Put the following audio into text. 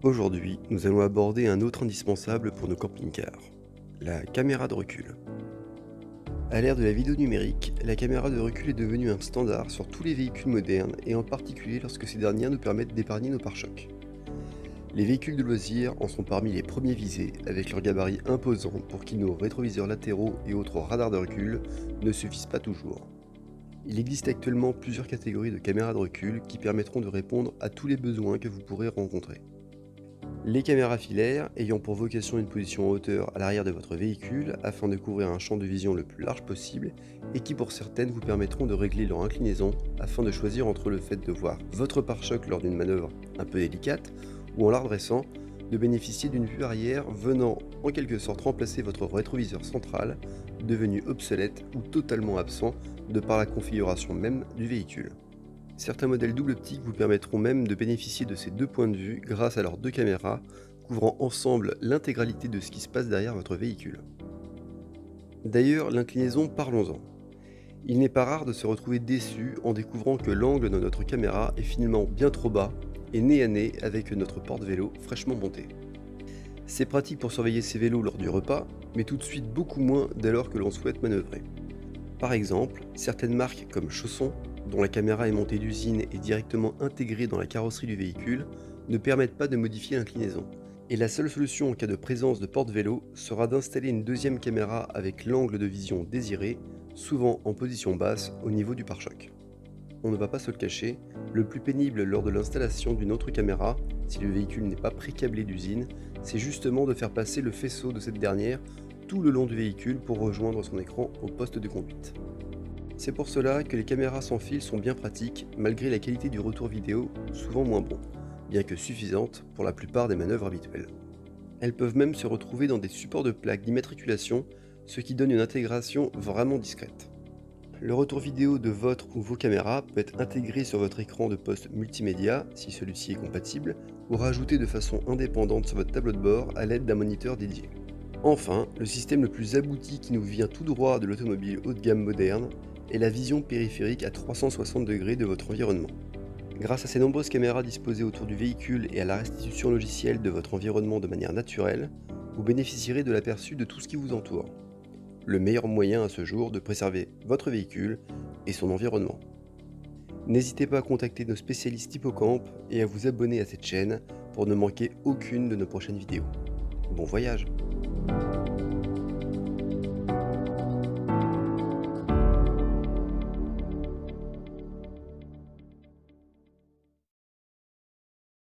Aujourd'hui, nous allons aborder un autre indispensable pour nos camping-cars, la caméra de recul. À l'ère de la vidéo numérique, la caméra de recul est devenue un standard sur tous les véhicules modernes et en particulier lorsque ces dernières nous permettent d'épargner nos pare-chocs. Les véhicules de loisirs en sont parmi les premiers visés avec leurs gabarits imposants pour qui nos rétroviseurs latéraux et autres radars de recul ne suffisent pas toujours. Il existe actuellement plusieurs catégories de caméras de recul qui permettront de répondre à tous les besoins que vous pourrez rencontrer. Les caméras filaires, ayant pour vocation une position en hauteur à l'arrière de votre véhicule afin de couvrir un champ de vision le plus large possible et qui pour certaines vous permettront de régler leur inclinaison afin de choisir entre le fait de voir votre pare-choc lors d'une manœuvre un peu délicate ou en la redressant, de bénéficier d'une vue arrière venant en quelque sorte remplacer votre rétroviseur central devenu obsolète ou totalement absent de par la configuration même du véhicule. Certains modèles double optique vous permettront même de bénéficier de ces deux points de vue grâce à leurs deux caméras, couvrant ensemble l'intégralité de ce qui se passe derrière votre véhicule. D'ailleurs, l'inclinaison, parlons-en. Il n'est pas rare de se retrouver déçu en découvrant que l'angle de notre caméra est finalement bien trop bas et nez à nez avec notre porte-vélo fraîchement monté. C'est pratique pour surveiller ses vélos lors du repas, mais tout de suite beaucoup moins dès lors que l'on souhaite manœuvrer. Par exemple, certaines marques comme Chausson, dont la caméra est montée d'usine et directement intégrée dans la carrosserie du véhicule, ne permettent pas de modifier l'inclinaison. Et la seule solution en cas de présence de porte-vélo sera d'installer une deuxième caméra avec l'angle de vision désiré, souvent en position basse au niveau du pare-choc. On ne va pas se le cacher, le plus pénible lors de l'installation d'une autre caméra, si le véhicule n'est pas pré-câblé d'usine, c'est justement de faire passer le faisceau de cette dernière tout le long du véhicule pour rejoindre son écran au poste de conduite. C'est pour cela que les caméras sans fil sont bien pratiques malgré la qualité du retour vidéo souvent moins bon, bien que suffisante pour la plupart des manœuvres habituelles. Elles peuvent même se retrouver dans des supports de plaques d'immatriculation, ce qui donne une intégration vraiment discrète. Le retour vidéo de votre ou vos caméras peut être intégré sur votre écran de poste multimédia, si celui-ci est compatible, ou rajouté de façon indépendante sur votre tableau de bord à l'aide d'un moniteur dédié. Enfin, le système le plus abouti qui nous vient tout droit de l'automobile haut de gamme moderne est la vision périphérique à 360 degrés de votre environnement. Grâce à ces nombreuses caméras disposées autour du véhicule et à la restitution logicielle de votre environnement de manière naturelle, vous bénéficierez de l'aperçu de tout ce qui vous entoure. Le meilleur moyen à ce jour de préserver votre véhicule et son environnement. N'hésitez pas à contacter nos spécialistes Hippocampe et à vous abonner à cette chaîne pour ne manquer aucune de nos prochaines vidéos. Bon voyage!